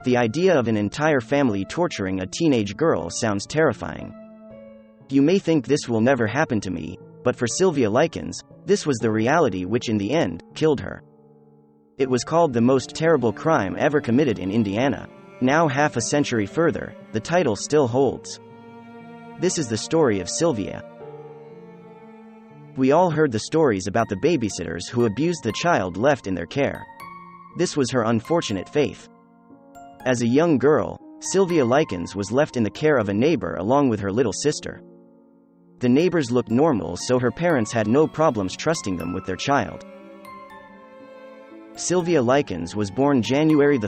The idea of an entire family torturing a teenage girl sounds terrifying. You may think this will never happen to me, but for Sylvia Likens, this was the reality which in the end killed her. It was called the most terrible crime ever committed in Indiana. Now half a century further, the title still holds. This is the story of Sylvia. We all heard the stories about the babysitters who abused the child left in their care. This was her unfortunate fate. As a young girl, Sylvia Likens was left in the care of a neighbor along with her little sister. The neighbors looked normal, so her parents had no problems trusting them with their child. Sylvia Likens was born January 3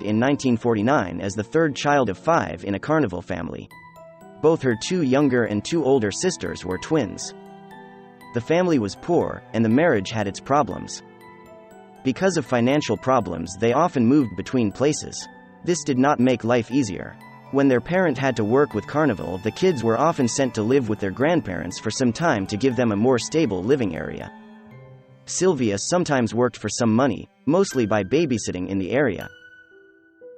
in 1949 as the third child of 5 in a carnival family. Both her 2 younger and 2 older sisters were twins. The family was poor, and the marriage had its problems. Because of financial problems, they often moved between places. This did not make life easier. When their parent had to work with carnival, the kids were often sent to live with their grandparents for some time to give them a more stable living area. Sylvia sometimes worked for some money, mostly by babysitting in the area.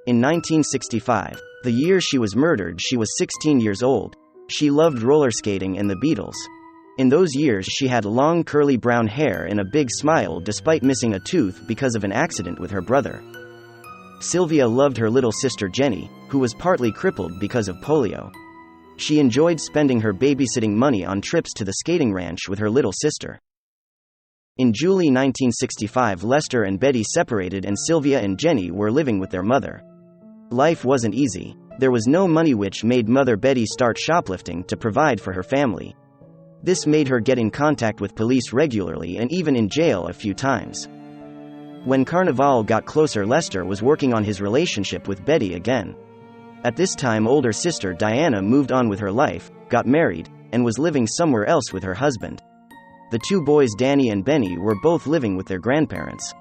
In 1965, the year she was murdered, she was 16 years old. She loved roller skating and the Beatles. In those years, she had long curly brown hair and a big smile despite missing a tooth because of an accident with her brother. Sylvia loved her little sister Jenny, who was partly crippled because of polio. She enjoyed spending her babysitting money on trips to the skating ranch with her little sister. In July 1965, Lester and Betty separated and Sylvia and Jenny were living with their mother. Life wasn't easy. There was no money, which made Mother Betty start shoplifting to provide for her family. This made her get in contact with police regularly and even in jail a few times. When Carnival got closer, Lester was working on his relationship with Betty again. At this time, older sister Diana moved on with her life, got married, and was living somewhere else with her husband. The 2 boys, Danny and Benny, were both living with their grandparents.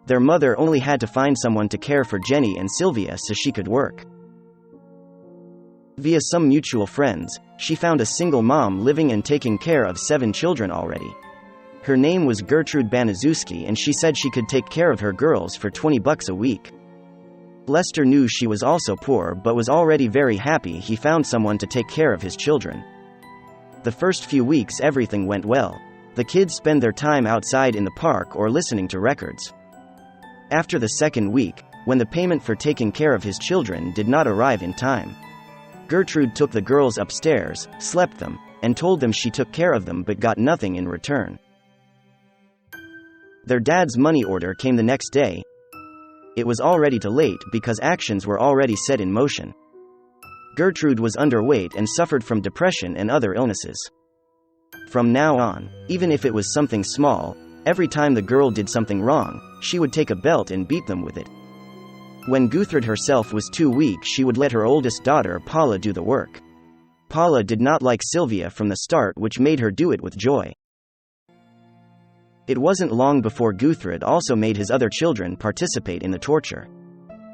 Their mother only had to find someone to care for Jenny and Sylvia so she could work. Via some mutual friends, she found a single mom living and taking care of 7 children already. Her name was Gertrude Baniszewski, and she said she could take care of her girls for $20 a week. Lester knew she was also poor but was already very happy he found someone to take care of his children. The first few weeks everything went well. The kids spend their time outside in the park or listening to records. After the second week, when the payment for taking care of his children did not arrive in time, Gertrude took the girls upstairs, slept them, and told them she took care of them but got nothing in return. Their dad's money order came the next day. It was already too late because actions were already set in motion. Gertrude was underweight and suffered from depression and other illnesses. From now on, even if it was something small, every time the girl did something wrong, she would take a belt and beat them with it. When Gertrude herself was too weak, she would let her oldest daughter Paula do the work. Paula did not like Sylvia from the start, which made her do it with joy. It wasn't long before Gertrude also made his other children participate in the torture.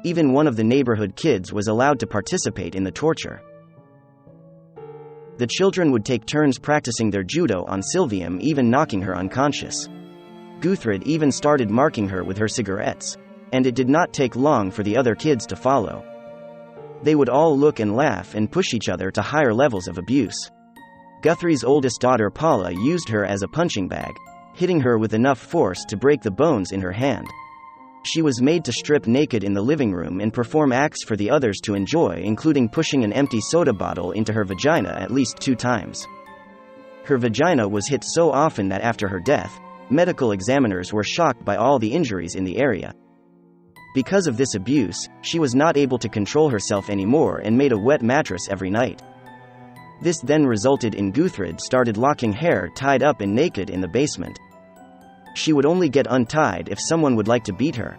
Even one of the neighborhood kids was allowed to participate in the torture. The children would take turns practicing their judo on Sylvia, even knocking her unconscious. Gertrude even started marking her with her cigarettes. And it did not take long for the other kids to follow. They would all look and laugh and push each other to higher levels of abuse. Guthrie's oldest daughter Paula used her as a punching bag, hitting her with enough force to break the bones in her hand. She was made to strip naked in the living room and perform acts for the others to enjoy, including pushing an empty soda bottle into her vagina at least 2 times. Her vagina was hit so often that after her death, medical examiners were shocked by all the injuries in the area. Because of this abuse, she was not able to control herself anymore and made a wet mattress every night. This then resulted in Gertrude started locking hair tied up and naked in the basement. She would only get untied if someone would like to beat her.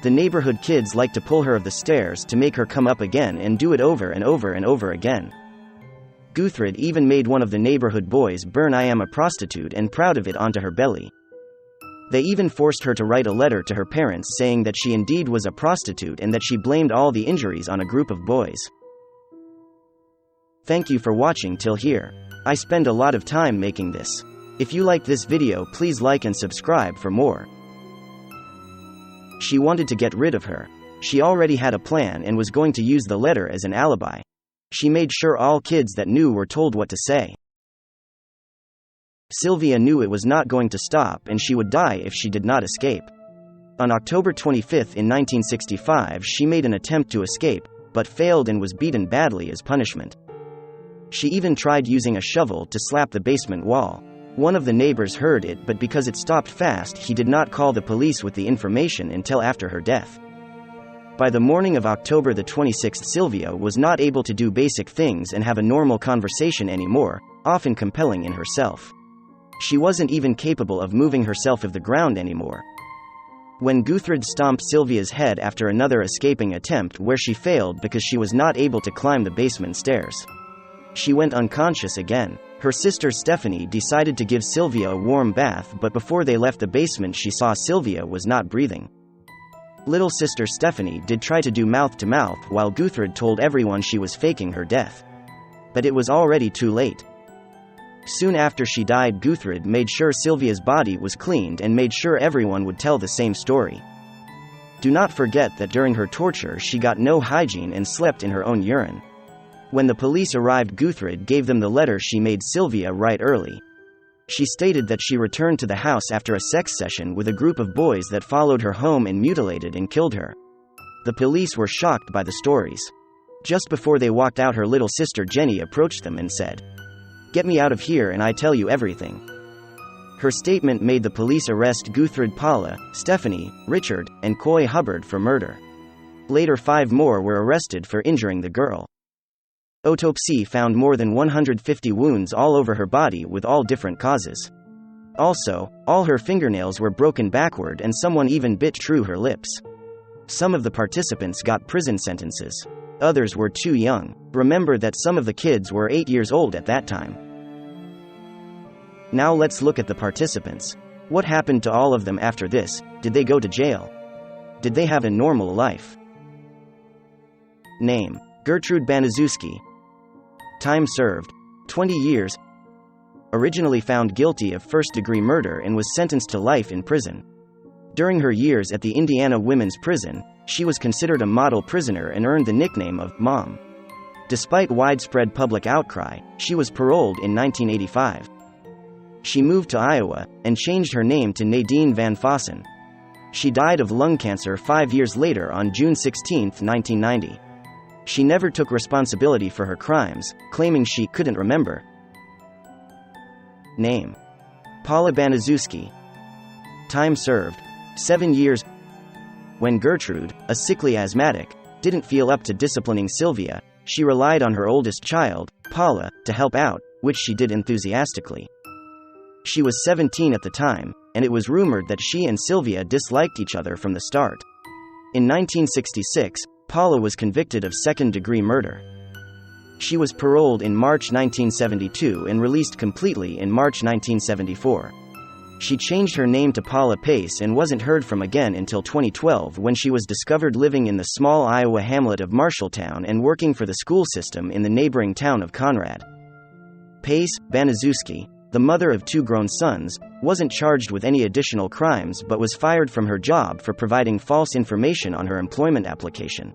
The neighborhood kids liked to pull her of the stairs to make her come up again and do it over and over and over again. Gertrude even made one of the neighborhood boys burn "I am a prostitute" and proud of it onto her belly. They even forced her to write a letter to her parents saying that she indeed was a prostitute and that she blamed all the injuries on a group of boys. Thank you for watching till here. I spend a lot of time making this. If you liked this video, please like and subscribe for more. She wanted to get rid of her. She already had a plan and was going to use the letter as an alibi. She made sure all kids that knew were told what to say. Sylvia knew it was not going to stop and she would die if she did not escape. On October 25 in 1965, she made an attempt to escape, but failed and was beaten badly as punishment. She even tried using a shovel to slap the basement wall. One of the neighbors heard it, but because it stopped fast, he did not call the police with the information until after her death. By the morning of October the 26th, Sylvia was not able to do basic things and have a normal conversation anymore, often compelling in herself. She wasn't even capable of moving herself off the ground anymore. When Guthrie stomped Sylvia's head after another escaping attempt where she failed because she was not able to climb the basement stairs, she went unconscious again. Her sister Stephanie decided to give Sylvia a warm bath, but before they left the basement she saw Sylvia was not breathing. Little sister Stephanie did try to do mouth-to-mouth while Guthrie told everyone she was faking her death. But it was already too late. Soon after she died, Guthrie made sure Sylvia's body was cleaned and made sure everyone would tell the same story. Do not forget that during her torture she got no hygiene and slept in her own urine. When the police arrived, Guthrie gave them the letter she made Sylvia write early. She stated that she returned to the house after a sex session with a group of boys that followed her home and mutilated and killed her. The police were shocked by the stories. Just before they walked out, her little sister Jenny approached them and said, "Get me out of here and I tell you everything." Her statement made the police arrest Guthrie, Paula, Stephanie, Richard, and Coy Hubbard for murder. Later 5 more were arrested for injuring the girl. Autopsy found more than 150 wounds all over her body with all different causes. Also, all her fingernails were broken backward and someone even bit through her lips. Some of the participants got prison sentences. Others were too young. Remember that some of the kids were 8 years old at that time. Now let's look at the participants. What happened to all of them after this? Did they go to jail? Did they have a normal life? Name: Gertrude Baniszewski. Time served: 20 years. Originally found guilty of first-degree murder and was sentenced to life in prison. During her years at the Indiana Women's Prison, she was considered a model prisoner and earned the nickname of Mom. Despite widespread public outcry, she was paroled in 1985. She moved to Iowa and changed her name to Nadine Van Fossen. She died of lung cancer 5 years later on June 16, 1990. She never took responsibility for her crimes, claiming she couldn't remember. Name: Paula Baniszewski. Time served: 7 years. When Gertrude, a sickly asthmatic, didn't feel up to disciplining Sylvia, she relied on her oldest child, Paula, to help out, which she did enthusiastically. She was 17 at the time, and it was rumored that she and Sylvia disliked each other from the start. In 1966, Paula was convicted of second-degree murder. She was paroled in March 1972 and released completely in March 1974. She changed her name to Paula Pace and wasn't heard from again until 2012, when she was discovered living in the small Iowa hamlet of Marshalltown and working for the school system in the neighboring town of Conrad. Pace Baniszewski, the mother of 2 grown sons, wasn't charged with any additional crimes but was fired from her job for providing false information on her employment application.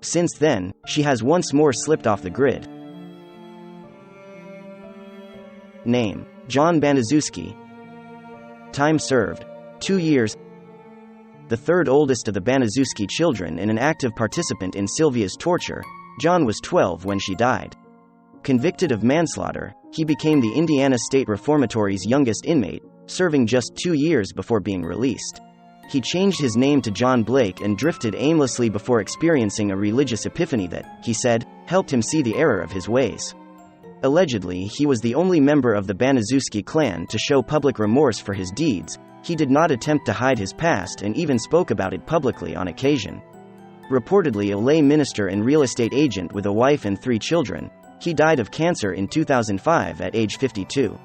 Since then, she has once more slipped off the grid. Name: John Baniszewski. Time served: 2 years. The third oldest of the Baniszewski children and an active participant in Sylvia's torture, John was 12 when she died. Convicted of manslaughter, he became the Indiana State Reformatory's youngest inmate, serving just 2 years before being released. He changed his name to John Blake and drifted aimlessly before experiencing a religious epiphany that, he said, helped him see the error of his ways. Allegedly, he was the only member of the Baniszewski clan to show public remorse for his deeds. He did not attempt to hide his past and even spoke about it publicly on occasion. Reportedly a lay minister and real estate agent with a wife and 3 children, he died of cancer in 2005 at age 52.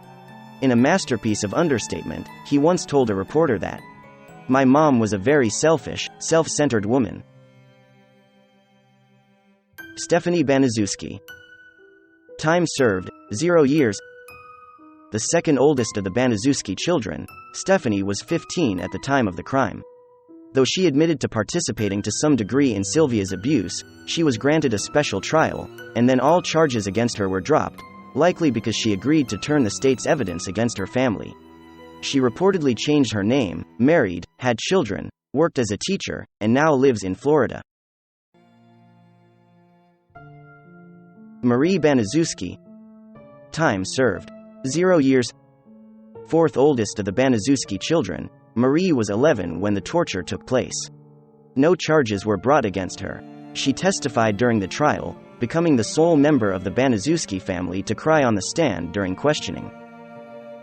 In a masterpiece of understatement, he once told a reporter that, "My mom was a very selfish, self-centered woman." Stephanie Baniszewski. Time served: 0 years. The second oldest of the Baniszewski children, Stephanie was 15 at the time of the crime. Though she admitted to participating to some degree in Sylvia's abuse, she was granted a special trial, and then all charges against her were dropped, likely because she agreed to turn the state's evidence against her family. She reportedly changed her name, married, had children, worked as a teacher, and now lives in Florida. Marie Baniszewski. Time served: 0 years. Fourth oldest of the Baniszewski children, Marie was 11 when the torture took place. No charges were brought against her. She testified during the trial, becoming the sole member of the Baniszewski family to cry on the stand during questioning.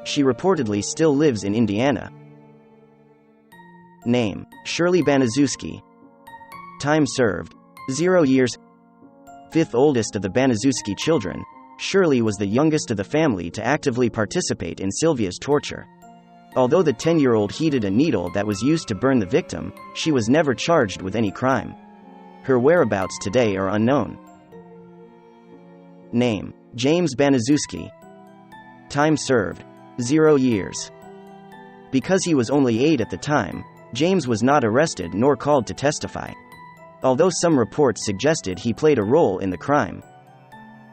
She reportedly still lives in Indiana. Name: Shirley Baniszewski. Time served: 0 years. Fifth oldest of the Baniszewski children, Shirley was the youngest of the family to actively participate in Sylvia's torture. Although the 10-year-old heated a needle that was used to burn the victim, she was never charged with any crime. Her whereabouts today are unknown. Name: James Baniszewski. Time served: 0 years. Because he was only 8 at the time, James was not arrested nor called to testify. Although some reports suggested he played a role in the crime.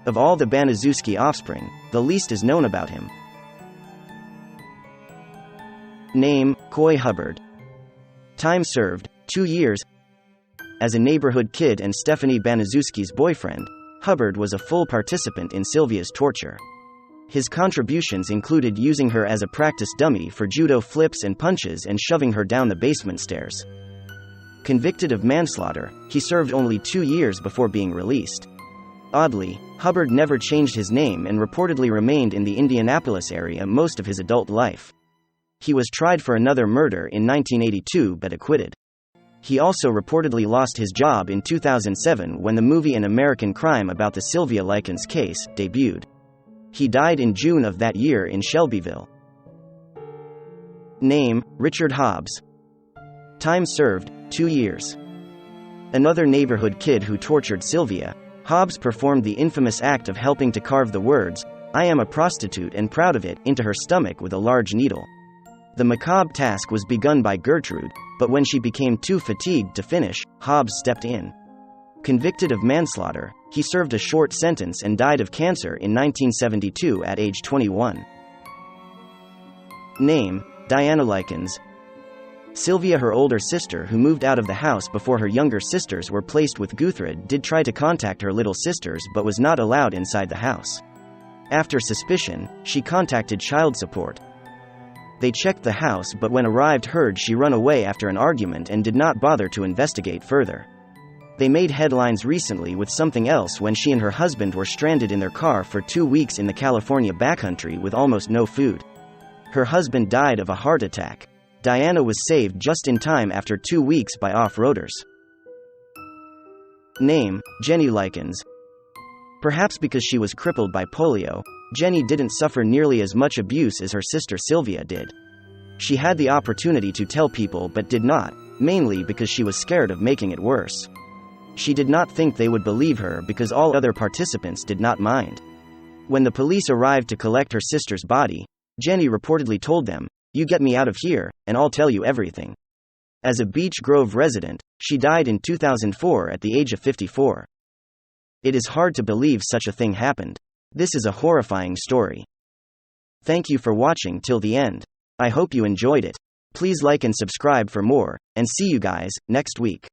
Of all the Baniszewski offspring, the least is known about him. Name: Coy Hubbard. Time served: 2 years. As a neighborhood kid and Stephanie Baniszewski's boyfriend, Hubbard was a full participant in Sylvia's torture. His contributions included using her as a practice dummy for judo flips and punches and shoving her down the basement stairs. Convicted of manslaughter, he served only 2 years before being released. Oddly, Hubbard never changed his name and reportedly remained in the Indianapolis area most of his adult life. He was tried for another murder in 1982 but acquitted. He also reportedly lost his job in 2007 when the movie An American Crime about the Sylvia Likens case debuted. He died in June of that year in Shelbyville. Name: Richard Hobbs. Time served: 2 years. Another neighborhood kid who tortured Sylvia, Hobbs performed the infamous act of helping to carve the words, "I am a prostitute and proud of it," into her stomach with a large needle. The macabre task was begun by Gertrude, but when she became too fatigued to finish, Hobbs stepped in. Convicted of manslaughter, he served a short sentence and died of cancer in 1972 at age 21. Name: Diana Likens. Sylvia, her older sister who moved out of the house before her younger sisters were placed with Guthred, did try to contact her little sisters but was not allowed inside the house. After suspicion, she contacted child support. They checked the house but when arrived heard she run away after an argument and did not bother to investigate further. They made headlines recently with something else when she and her husband were stranded in their car for 2 weeks in the California backcountry with almost no food. Her husband died of a heart attack. Diana was saved just in time after 2 weeks by off-roaders. Name: Jenny Likens. Perhaps because she was crippled by polio, Jenny didn't suffer nearly as much abuse as her sister Sylvia did. She had the opportunity to tell people but did not, mainly because she was scared of making it worse. She did not think they would believe her because all other participants did not mind. When the police arrived to collect her sister's body, Jenny reportedly told them, "You get me out of here, and I'll tell you everything." As a Beech Grove resident, she died in 2004 at the age of 54. It is hard to believe such a thing happened. This is a horrifying story. Thank you for watching till the end. I hope you enjoyed it. Please like and subscribe for more, and see you guys next week.